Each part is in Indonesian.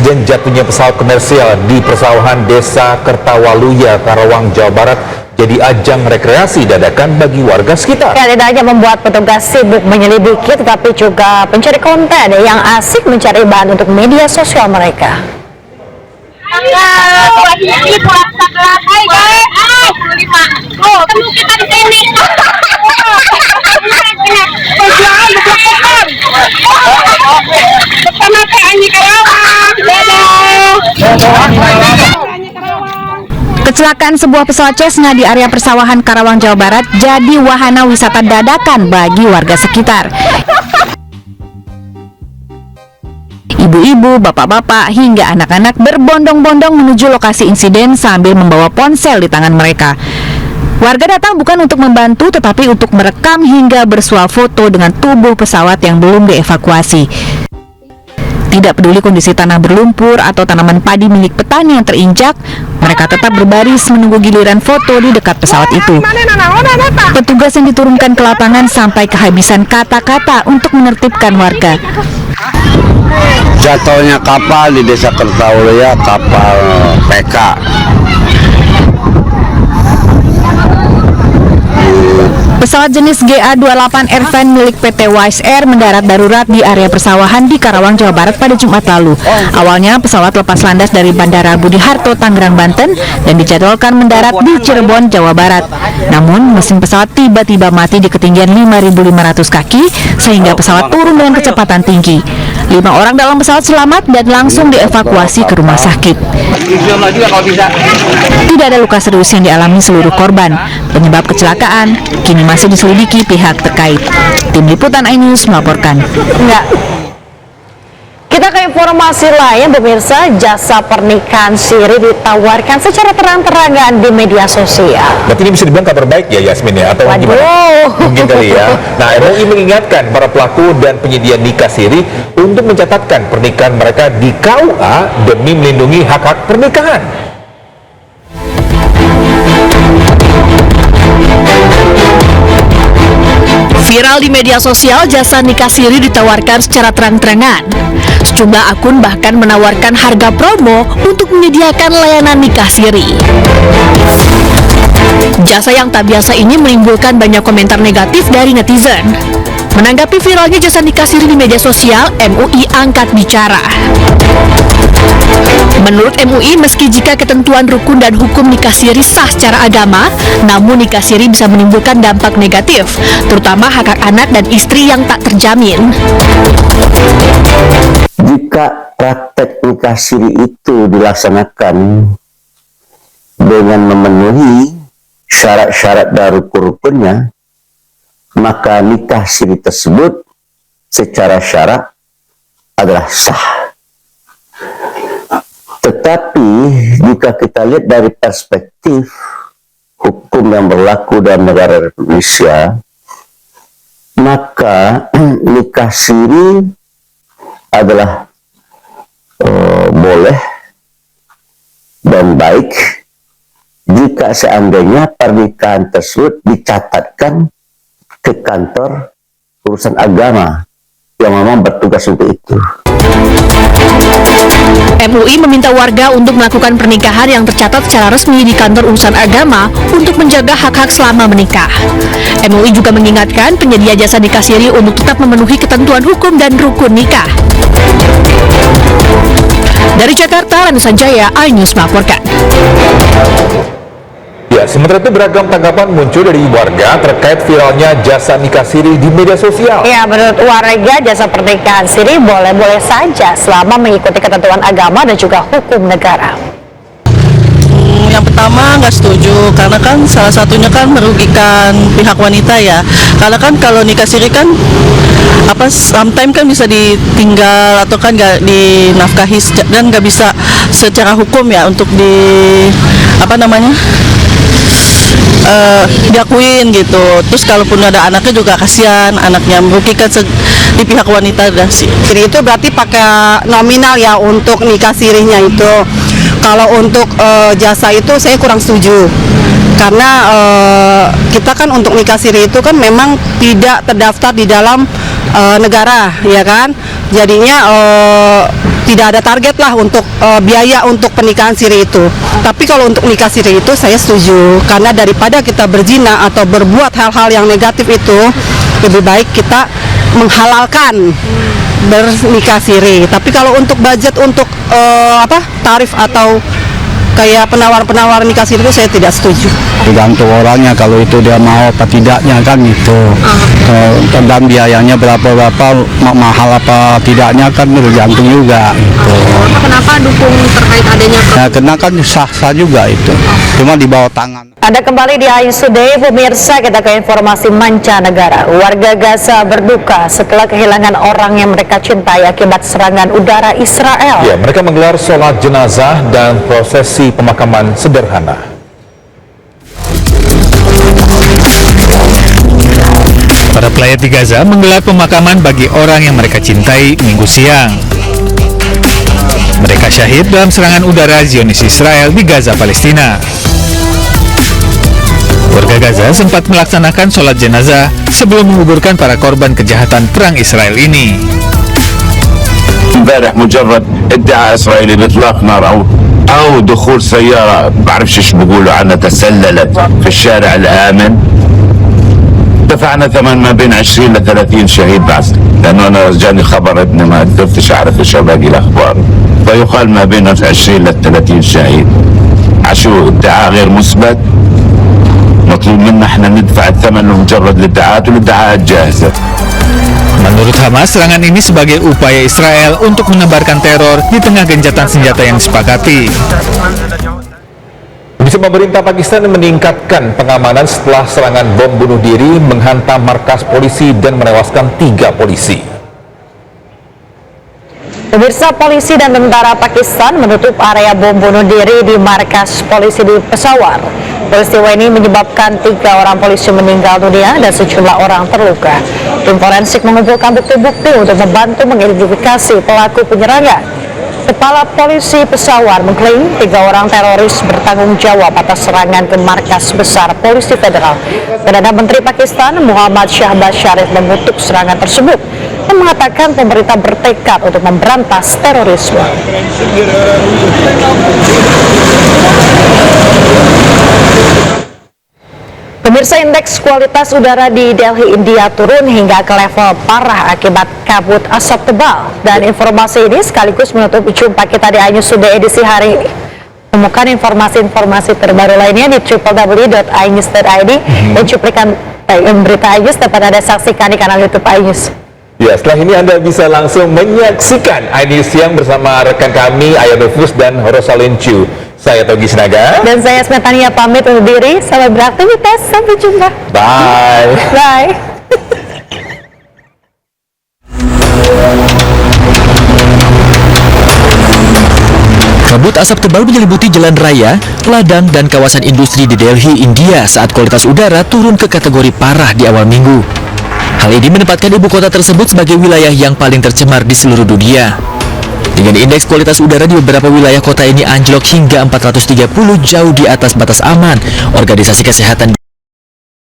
Insiden jatuhnya pesawat komersial di persawahan Desa Kertawaluya, Karawang, Jawa Barat jadi ajang rekreasi dadakan bagi warga sekitar. Ya, tidak hanya membuat petugas sibuk menyelidiki, tetapi juga pencari konten yang asik mencari bahan untuk media sosial mereka. Kecelakaan sebuah pesawat Cessna di area persawahan Karawang, Jawa Barat jadi wahana wisata dadakan bagi warga sekitar. Ibu-ibu, bapak-bapak, hingga anak-anak berbondong-bondong menuju lokasi insiden sambil membawa ponsel di tangan mereka. Warga datang bukan untuk membantu, tetapi untuk merekam hingga bersuah foto dengan tubuh pesawat yang belum dievakuasi. Tidak peduli kondisi tanah berlumpur atau tanaman padi milik petani yang terinjak, mereka tetap berbaris menunggu giliran foto di dekat pesawat itu. Petugas yang diturunkan ke lapangan sampai kehabisan kata-kata untuk menertibkan warga. Jatuhnya kapal di Desa Kertawaluya, kapal PK. Pesawat jenis GA-28 Airvan milik PT Wise Air mendarat darurat di area persawahan di Karawang, Jawa Barat pada Jumat lalu. Awalnya pesawat lepas landas dari Bandara Budi Harto, Tangerang, Banten dan dijadwalkan mendarat di Cirebon, Jawa Barat. Namun mesin pesawat tiba-tiba mati di ketinggian 5.500 kaki sehingga pesawat turun dengan kecepatan tinggi. 5 orang dalam pesawat selamat dan langsung dievakuasi ke rumah sakit. Tidak ada luka serius yang dialami seluruh korban. Penyebab kecelakaan kini masih diselidiki pihak terkait. Tim Liputan iNews melaporkan. Kita ke informasi lain, pemirsa. Jasa pernikahan siri ditawarkan secara terang-terangan di media sosial. Berarti ini bisa dibilang kabar baik ya, Yasmin ya? Atau gimana? Mungkin kali ya. Nah, MUI mengingatkan para pelaku dan penyedia nikah siri untuk mencatatkan pernikahan mereka di KUA demi melindungi hak-hak pernikahan. Viral di media sosial, jasa nikah siri ditawarkan secara terang-terangan. Sejumlah akun bahkan menawarkan harga promo untuk menyediakan layanan nikah siri. Jasa yang tak biasa ini menimbulkan banyak komentar negatif dari netizen. Menanggapi viralnya jasa nikah siri di media sosial, MUI angkat bicara. Menurut MUI, meski jika ketentuan rukun dan hukum nikah siri sah secara agama, namun nikah siri bisa menimbulkan dampak negatif, terutama hak anak dan istri yang tak terjamin. Jika praktek nikah siri itu dilaksanakan dengan memenuhi syarat-syarat dan rukun-rukunnya, maka nikah siri tersebut secara syarak adalah sah. Tetapi jika kita lihat dari perspektif hukum yang berlaku dalam negara Indonesia, maka nikah siri adalah boleh dan baik jika seandainya pernikahan tersebut dicatatkan ke kantor urusan agama yang memang bertugas untuk itu. MUI meminta warga untuk melakukan pernikahan yang tercatat secara resmi di kantor urusan agama untuk menjaga hak-hak selama menikah. MUI juga mengingatkan penyedia jasa nikah siri untuk tetap memenuhi ketentuan hukum dan rukun nikah. Dari Jakarta, Ranu Sanjaya, iNews melaporkan. Ya, sementara itu beragam tanggapan muncul dari warga terkait viralnya jasa nikah siri di media sosial. Ya, menurut warga jasa pernikahan siri boleh-boleh saja selama mengikuti ketentuan agama dan juga hukum negara. Yang pertama nggak setuju, karena kan salah satunya kan merugikan pihak wanita ya. Karena kan kalau nikah siri kan sometimes kan bisa ditinggal atau kan nggak dinafkahi dan nggak bisa secara hukum ya untuk diakuin gitu. Terus kalaupun ada anaknya juga kasihan, anaknya merugikan di pihak wanita dah sih. Jadi itu berarti pakai nominal ya untuk nikah sirihnya itu. Kalau untuk jasa itu saya kurang setuju. Karena kita kan untuk nikah siri itu kan memang tidak terdaftar di dalam negara, ya kan. Jadinya tidak ada target lah untuk biaya untuk pernikahan siri itu. Tapi kalau untuk nikah siri itu saya setuju, karena daripada kita berzina atau berbuat hal-hal yang negatif itu, lebih baik kita menghalalkan bernikah siri. Tapi kalau untuk budget untuk tarif atau kayak penawar-penawar nikah siri itu saya tidak setuju. Tergantung orangnya, kalau itu dia mau apa tidaknya kan itu. Dan biayanya berapa mahal apa tidaknya kan tergantung juga gitu. Kenapa dukung terkait adanya Nah, karena kan sah-sah juga itu. Cuma di bawah tangan. Anda kembali di Ayu Today, pemirsa. Kita ke informasi mancanegara. Warga Gaza berduka setelah kehilangan orang yang mereka cintai akibat serangan udara Israel. Ya, mereka menggelar sholat jenazah dan prosesi pemakaman sederhana. Para pelayat di Gaza menggelar pemakaman bagi orang yang mereka cintai Minggu siang. Mereka syahid dalam serangan udara Zionis Israel di Gaza, Palestina. Warga Gaza sempat melaksanakan sholat jenazah sebelum menguburkan para korban kejahatan perang Israel ini. امبارح مجرد ادعاء اسرائيلي باطلاق نار او دخول سياره بعرفش ايش بيقولوا عنها تسللت في الشارع الامن، دفعنا ثمن ما بين 20 ل 30 شهيد بس، لانه انا جاني خبر ابني ما قدرتش اعرف ايش باقي الاخبار، فيقال ما بين 20 ل 30 شهيد. عشو ادعاء غير مثبت، مطلوب منا احنا ندفع الثمن لمجرد الادعاءات والادعاءات جاهزه. Menurut Hamas, serangan ini sebagai upaya Israel untuk menebarkan teror di tengah gencatan senjata yang disepakati. Pemerintah Pakistan meningkatkan pengamanan setelah serangan bom bunuh diri menghantam markas polisi dan menewaskan 3 polisi. Pemirsa, polisi dan tentara Pakistan menutup area bom bunuh diri di markas polisi di Peshawar. Peristiwa ini menyebabkan 3 orang polisi meninggal dunia dan sejumlah orang terluka. Tim forensik mengumpulkan bukti-bukti untuk membantu mengidentifikasi pelaku penyerangan. Kepala Polisi Peshawar mengklaim 3 orang teroris bertanggung jawab atas serangan ke markas besar Polisi Federal. Perdana Menteri Pakistan Muhammad Shahbaz Sharif mengutuk serangan tersebut dan mengatakan pemerintah bertekad untuk memberantas terorisme. Pemirsa, indeks kualitas udara di Delhi, India turun hingga ke level parah akibat kabut asap tebal. Dan informasi ini sekaligus menutup jumpa kita di iNews Today edisi hari ini. Temukan informasi-informasi terbaru lainnya di www.inews.id dan cuplikan berita iNews dapat Anda saksikan di kanal YouTube iNews. Ya, setelah ini Anda bisa langsung menyaksikan iNews Siang bersama rekan kami Ayah Nufus dan Rosalyn Chu. Saya Togi Sinaga. Dan saya Smetania pamit undur diri. Selamat beraktivitas. Sampai jumpa. Bye. Bye. Kabut asap tebal menyelimuti jalan raya, ladang, dan kawasan industri di Delhi, India saat kualitas udara turun ke kategori parah di awal minggu. Hal ini menempatkan ibu kota tersebut sebagai wilayah yang paling tercemar di seluruh dunia. Dengan indeks kualitas udara di beberapa wilayah kota ini anjlok hingga 430 jauh di atas batas aman, Organisasi Kesehatan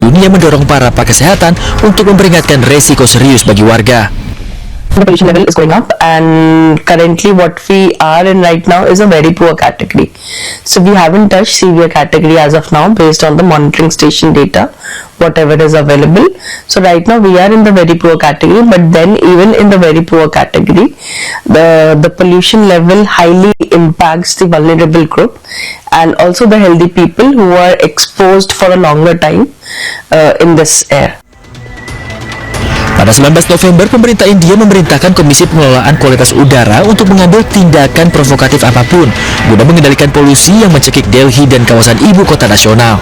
Dunia mendorong para pakar kesehatan untuk memperingatkan resiko serius bagi warga. The pollution level is going up, and currently what we are in right now is a very poor category. So we haven't touched severe category as of now based on the monitoring station data, whatever is available. So right now we are in the very poor category, but then even in the very poor category, the pollution level highly impacts the vulnerable group and also the healthy people who are exposed for a longer time in this air. Pada 19 November, pemerintah India memerintahkan Komisi Pengelolaan Kualitas Udara untuk mengambil tindakan provokatif apapun guna mengendalikan polusi yang mencekik Delhi dan kawasan ibu kota nasional.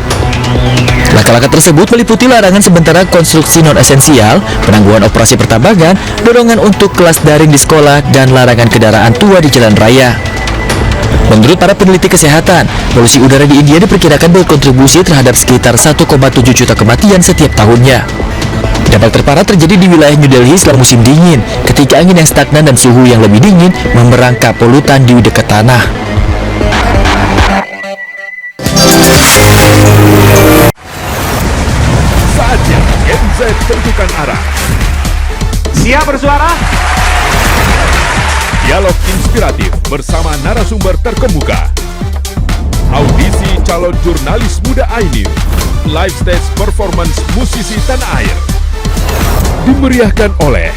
Langkah-langkah tersebut meliputi larangan sementara konstruksi non-esensial, penangguhan operasi pertambangan, dorongan untuk kelas daring di sekolah, dan larangan kendaraan tua di jalan raya. Menurut para peneliti kesehatan, polusi udara di India diperkirakan berkontribusi terhadap sekitar 1,7 juta kematian setiap tahunnya. Dampak terparah terjadi di wilayah New Delhi selama musim dingin, ketika angin yang stagnan dan suhu yang lebih dingin memerangkap polutan di dekat tanah. Saatnya Gen Z tentukan arah. Siap bersuara? Dialog inspiratif bersama narasumber terkemuka. Audisi calon jurnalis muda iNews. Live stage performance musisi tanah air. Dimeriahkan oleh,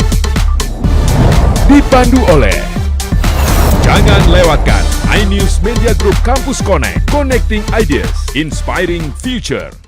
dipandu oleh. Jangan lewatkan iNews Media Group Campus Connect. Connecting Ideas, Inspiring Future.